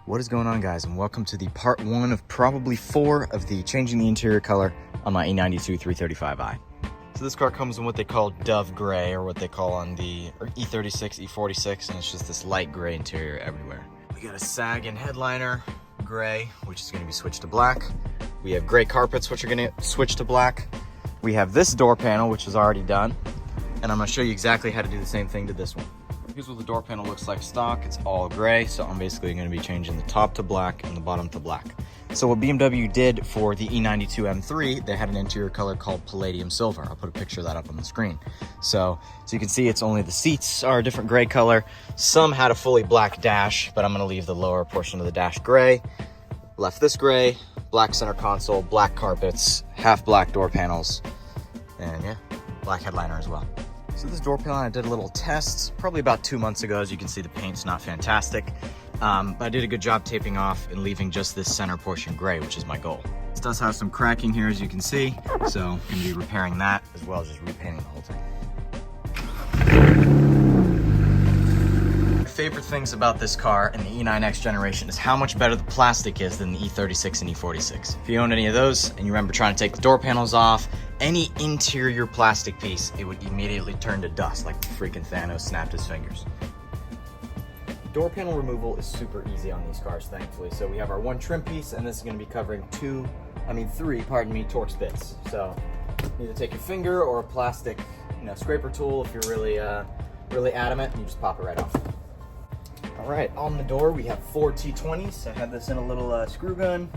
What is going on, guys, and welcome to the part one of probably 4 of the changing the interior color on my E92 335i. So this car comes in what they call Dove Gray, or what they call on the E36, E46, and it's just this light gray interior everywhere. We got a sag and headliner, gray, which is gonna be switched to black. We have gray carpets, which are gonna switch to black. We have this door panel, which is already done, and I'm gonna show you exactly how to do the same thing to this one. Here's what the door panel looks like stock. It's all gray, so I'm basically going to be changing the top to black and the bottom to black. So what BMW did for the E92 M3, they had an interior color called Palladium Silver. I'll put a picture of that up on the screen. So you can see it's only the seats are a different gray color. Some had a fully black dash, but I'm going to leave the lower portion of the dash gray. Left this gray, black center console, black carpets, half black door panels, and yeah, black headliner as well. So this door panel, I did a little test probably about 2 months ago. As you can see, the paint's not fantastic. But I did a good job taping off and leaving just this center portion gray, which is my goal. This does have some cracking here, as you can see. So I'm gonna be repairing that as well as just repainting the whole thing. My favorite things about this car and the E9X generation is how much better the plastic is than the E36 and E46. If you own any of those and you remember trying to take the door panels off, any interior plastic piece, it would immediately turn to dust, like freaking Thanos snapped his fingers. Door panel removal is super easy on these cars, thankfully. So we have our one trim piece, and this is going to be covering 3 Torx bits. So you either take your finger or a plastic, scraper tool if you're really adamant, and you just pop it right off. All right, on the door we have 4 T20s. I have this in a little screw gun.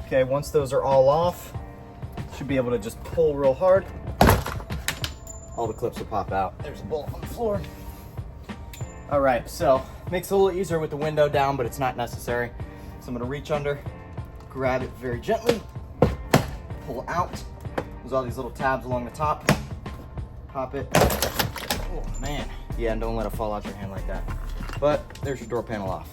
Okay, once those are all off, should be able to just pull real hard. All the clips will pop out. There's a bolt on the floor. All right, so makes it a little easier with the window down, but it's not necessary. So I'm gonna reach under, grab it very gently, pull out. There's all these little tabs along the top. Pop it. Oh man. Yeah, and don't let it fall out your hand like that. But there's your door panel off.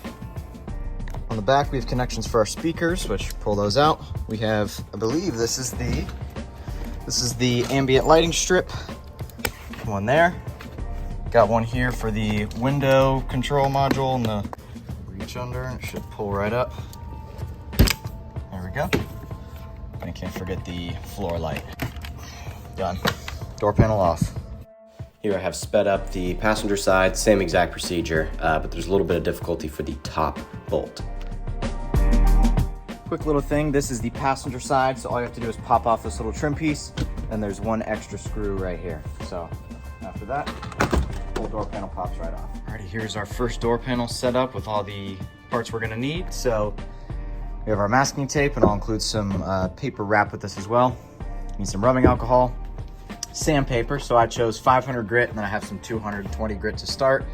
On the back, we have connections for our speakers, which pull those out. We have, I believe this is the ambient lighting strip. One there. Got one here for the window control module, and the reach under, it should pull right up. There we go. And I can't forget the floor light. Done. Door panel off. Here I have sped up the passenger side, same exact procedure, but there's a little bit of difficulty for the top bolt. Quick little thing, this is the passenger side, so all you have to do is pop off this little trim piece, and there's one extra screw right here. So after that, the whole door panel pops right off. Alrighty, here's our first door panel set up with all the parts we're gonna need. So we have our masking tape, and I'll include some paper wrap with this as well. Need some rubbing alcohol, sandpaper, so I chose 500 grit, and then I have some 220 grit to start.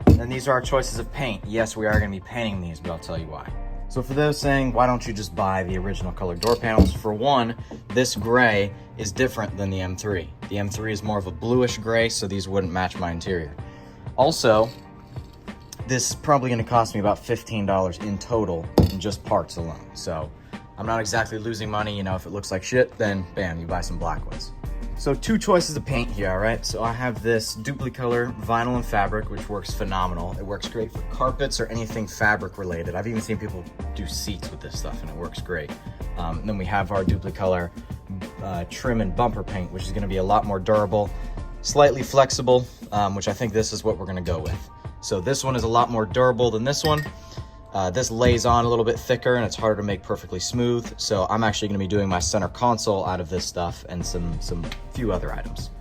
And these are our choices of paint. Yes, we are gonna be painting these, but I'll tell you why. So for those saying, why don't you just buy the original colored door panels? For one, this gray is different than the M3. The M3 is more of a bluish gray, so these wouldn't match my interior. Also, this is probably gonna cost me about $15 in total in just parts alone. So I'm not exactly losing money. If it looks like shit, then bam, you buy some black ones. So 2 choices of paint here, all right? So I have this Duplicolor vinyl and fabric, which works phenomenal. It works great for carpets or anything fabric related. I've even seen people do seats with this stuff, and it works great. Then we have our Duplicolor trim and bumper paint, which is gonna be a lot more durable, slightly flexible, which I think this is what we're gonna go with. So this one is a lot more durable than this one. This lays on a little bit thicker, and it's harder to make perfectly smooth. So I'm actually gonna be doing my center console out of this stuff and some few other items.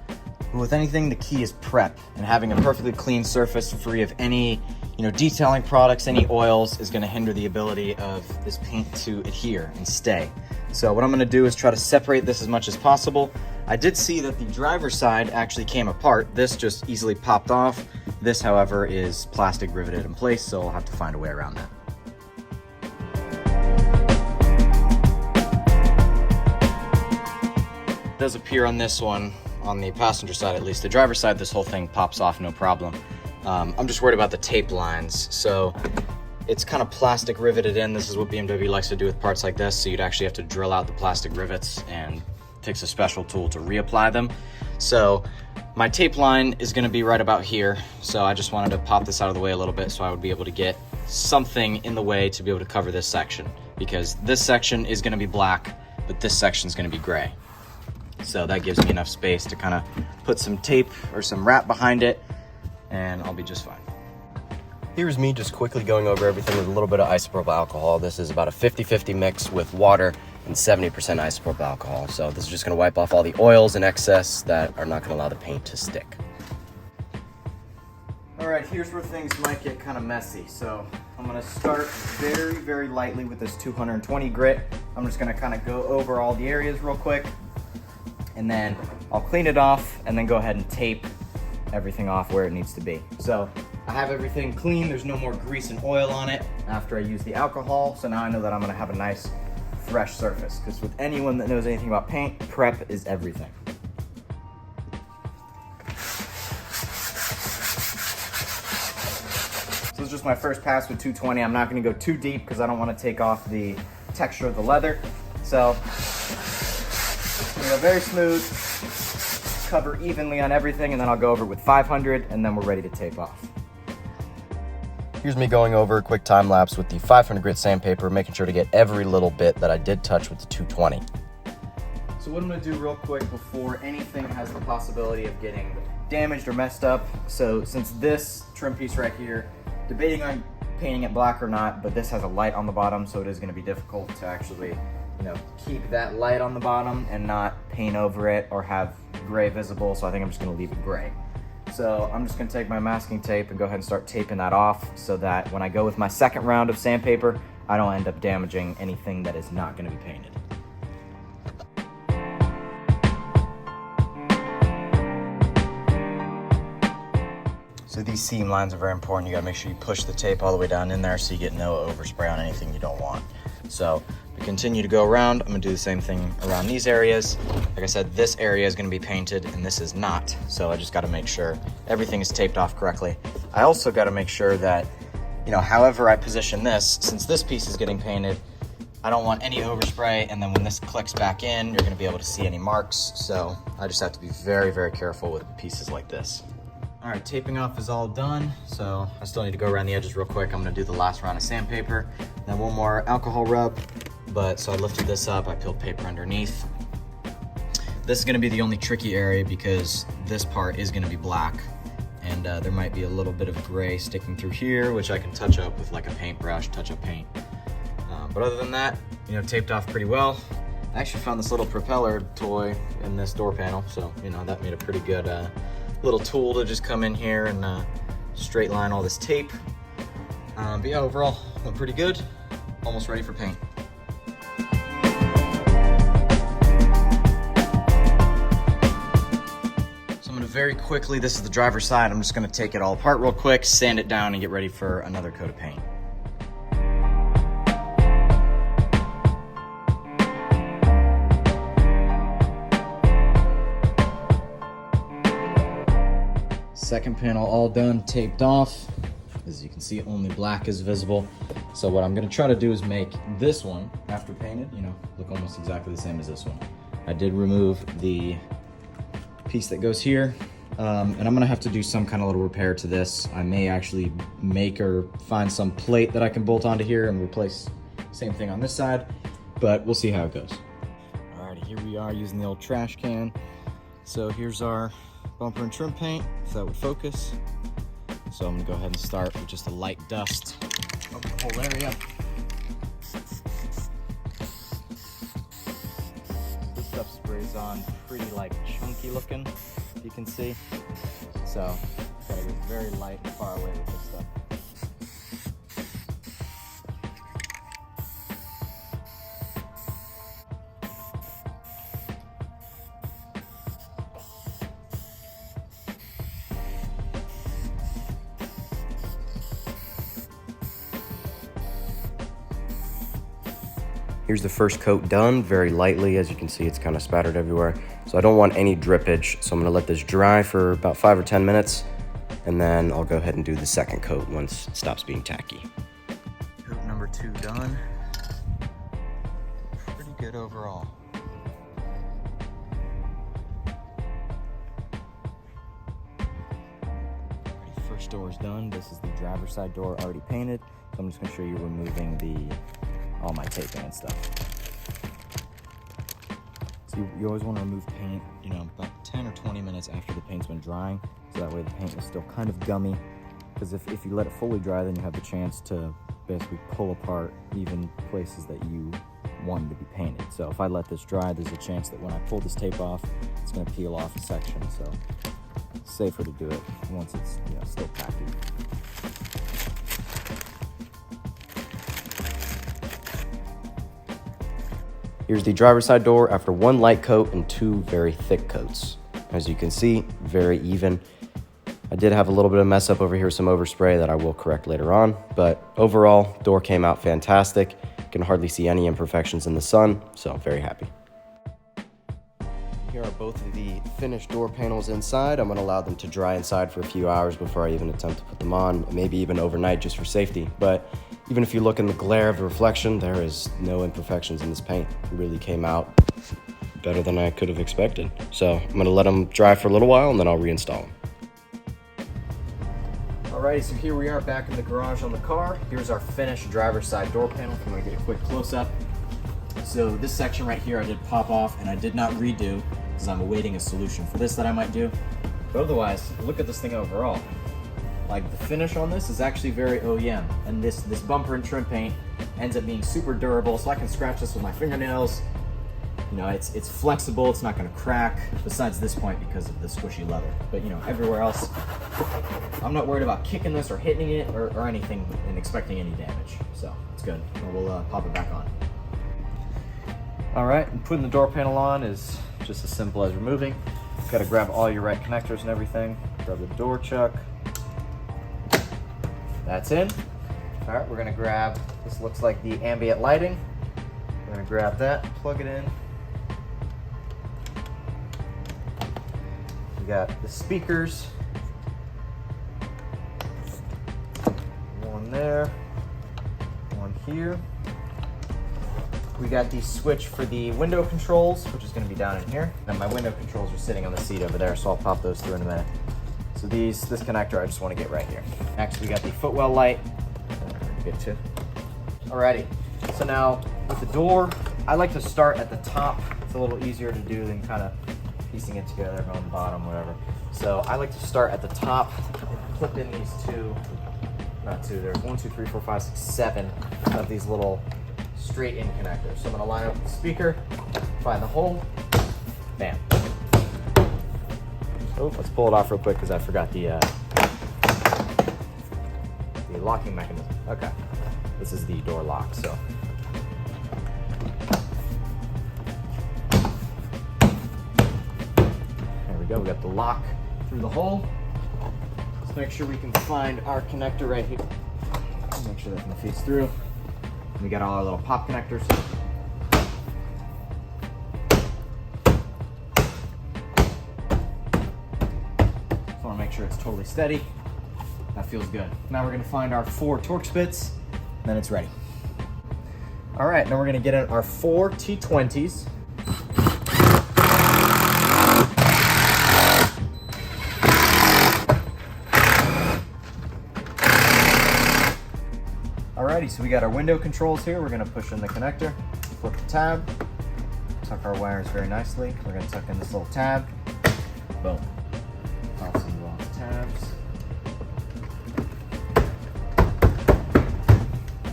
But with anything, the key is prep, and having a perfectly clean surface free of any detailing products, any oils, is gonna hinder the ability of this paint to adhere and stay. So what I'm gonna do is try to separate this as much as possible. I did see that the driver's side actually came apart. This just easily popped off. This, however, is plastic riveted in place, so I'll have to find a way around that. It does appear on this one, on the passenger side at least. The driver's side, this whole thing pops off no problem. I'm just worried about the tape lines. So it's kind of plastic riveted in. This is what BMW likes to do with parts like this. So you'd actually have to drill out the plastic rivets, and it takes a special tool to reapply them. So My tape line is gonna be right about here, so I just wanted to pop this out of the way a little bit so I would be able to get something in the way to be able to cover this section, because this section is gonna be black, but this section is gonna be gray. So that gives me enough space to kind of put some tape or some wrap behind it, and I'll be just fine. Here's me just quickly going over everything with a little bit of isopropyl alcohol. This is about a 50-50 mix with water and 70% isopropyl alcohol. So this is just gonna wipe off all the oils and excess that are not gonna allow the paint to stick. All right, here's where things might get kind of messy. So I'm gonna start very, very lightly with this 220 grit. I'm just gonna kind of go over all the areas real quick, and then I'll clean it off and then go ahead and tape everything off where it needs to be. So I have everything clean. There's no more grease and oil on it after I use the alcohol. So now I know that I'm gonna have a nice fresh surface, because with anyone that knows anything about paint, prep is everything. So this is just my first pass with 220. I'm not gonna go too deep because I don't want to take off the texture of the leather. So, very smooth, cover evenly on everything, and then I'll go over with 500, and then we're ready to tape off. Here's me going over a quick time lapse with the 500 grit sandpaper, making sure to get every little bit that I did touch with the 220. So what I'm gonna do real quick before anything has the possibility of getting damaged or messed up. So since this trim piece right here, debating on painting it black or not, but this has a light on the bottom, so it is gonna be difficult to actually, keep that light on the bottom and not paint over it or have gray visible. So I think I'm just gonna leave it gray. So I'm just gonna take my masking tape and go ahead and start taping that off so that when I go with my second round of sandpaper, I don't end up damaging anything that is not gonna be painted. So these seam lines are very important. You gotta make sure you push the tape all the way down in there so you get no overspray on anything you don't want. So to continue to go around, I'm gonna do the same thing around these areas. Like I said, this area is gonna be painted and this is not. So I just gotta make sure everything is taped off correctly. I also gotta make sure that, however I position this, since this piece is getting painted, I don't want any overspray, and then when this clicks back in, you're gonna be able to see any marks. So I just have to be very, very careful with pieces like this. All right, taping off is all done. So I still need to go around the edges real quick. I'm gonna do the last round of sandpaper, then one more alcohol rub. So I lifted this up, I peeled paper underneath. This is gonna be the only tricky area because this part is gonna be black, and there might be a little bit of gray sticking through here, which I can touch up with like a paintbrush, touch-up paint. But other than that, taped off pretty well. I actually found this little propeller toy in this door panel, so that made a pretty good little tool to just come in here and straight line all this tape. But yeah, overall, went pretty good. Almost ready for paint. Very quickly, this is the driver's side. I'm just gonna take it all apart real quick, sand it down, and get ready for another coat of paint. Second panel all done, taped off. As you can see, only black is visible. So what I'm gonna try to do is make this one, after painted, look almost exactly the same as this one. I did remove the piece that goes here, and I'm gonna have to do some kind of little repair to this. I may actually make or find some plate that I can bolt onto here and replace same thing on this side, but we'll see how it goes. Alrighty, here we are using the old trash can. So here's our bumper and trim paint, if that would focus. So I'm gonna go ahead and start with just a light dust over the whole area. This stuff sprays on pretty chunky looking, you can see. So gotta get very light and far away with this stuff. Here's the first coat done, very lightly. As you can see, it's kind of spattered everywhere. So I don't want any drippage. So I'm gonna let this dry for about 5 or 10 minutes, and then I'll go ahead and do the second coat once it stops being tacky. Coat number 2 done. Pretty good overall. first door is done. This is the driver's side door already painted. So I'm just gonna show you removing all my taping and stuff. So you always wanna remove paint, about 10 or 20 minutes after the paint's been drying. So that way the paint is still kind of gummy. Because if you let it fully dry, then you have the chance to basically pull apart even places that you wanted to be painted. So if I let this dry, there's a chance that when I pull this tape off, it's gonna peel off a section. So it's safer to do it once it's still packaged. Here's the driver's side door after one light coat and two very thick coats. As you can see, very even. I did have a little bit of mess up over here, some overspray that I will correct later on, but overall, door came out fantastic. Can hardly see any imperfections in the sun, so I'm very happy. Here are both of the finished door panels inside. I'm gonna allow them to dry inside for a few hours before I even attempt to put them on, maybe even overnight just for safety. But even if you look in the glare of the reflection, there is no imperfections in this paint. It really came out better than I could have expected. So I'm gonna let them dry for a little while and then I'll reinstall them. Alrighty, so here we are back in the garage on the car. Here's our finished driver's side door panel. I'm gonna get a quick close-up. So this section right here I did pop off and I did not redo because I'm awaiting a solution for this that I might do. But otherwise, look at this thing overall. Like, the finish on this is actually very OEM, and this bumper and trim paint ends up being super durable, so I can scratch this with my fingernails. It's flexible, it's not gonna crack, besides this point because of the squishy leather. But everywhere else, I'm not worried about kicking this or hitting it or anything and expecting any damage. So it's good. We'll pop it back on. All right, and putting the door panel on is just as simple as removing. Got to grab all your right connectors and everything. Grab the door chuck. That's in. All right, we're gonna grab, this looks like the ambient lighting. We're gonna grab that, plug it in. We got the speakers. One there, one here. We got the switch for the window controls, which is gonna be down in here. And my window controls are sitting on the seat over there, so I'll pop those through in a minute. So this connector I just want to get right here. Next we got the footwell light. Get to. Alrighty. So now with the door, I like to start at the top. It's a little easier to do than kind of piecing it together on the bottom, whatever. So I like to start at the top, clip in these there's 1, 2, 3, 4, 5, 6, 7 of these little straight in connectors. So I'm gonna line up the speaker, find the hole, bam. Oh, let's pull it off real quick because I forgot the locking mechanism. Okay, this is the door lock, so. There we go, we got the lock through the hole. Let's make sure we can find our connector right here. Make sure that can feeds through. We got all our little pop connectors. Make sure it's totally steady. That feels good. Now we're gonna find our 4 Torx bits, and then it's ready. All right, now we're gonna get in our 4 T20s. Alrighty, so we got our window controls here. We're gonna push in the connector, flip the tab, tuck our wires very nicely. We're gonna tuck in this little tab, boom. Tabs.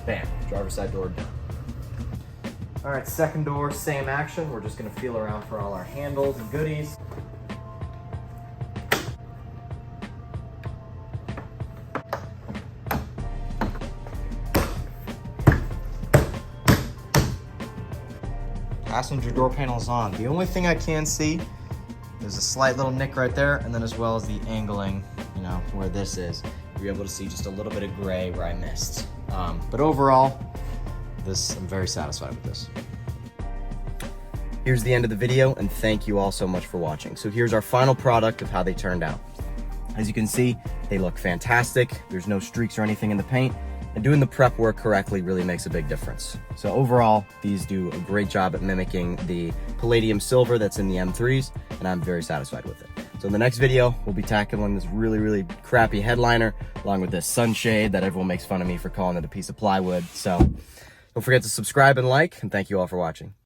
Bam, driver's side door done. All right, second door, same action. We're just gonna feel around for all our handles and goodies. Passenger door panel is on. The only thing I can see there's a slight little nick right there, and then as well as the angling, where this is. You're able to see just a little bit of gray where I missed. But overall, I'm very satisfied with this. Here's the end of the video, and thank you all so much for watching. So here's our final product of how they turned out. As you can see, they look fantastic. There's no streaks or anything in the paint, and doing the prep work correctly really makes a big difference. So overall, these do a great job at mimicking the palladium silver that's in the M3s, and I'm very satisfied with it. So in the next video, we'll be tackling this really, really crappy headliner, along with this sunshade that everyone makes fun of me for calling it a piece of plywood. So don't forget to subscribe and like, and thank you all for watching.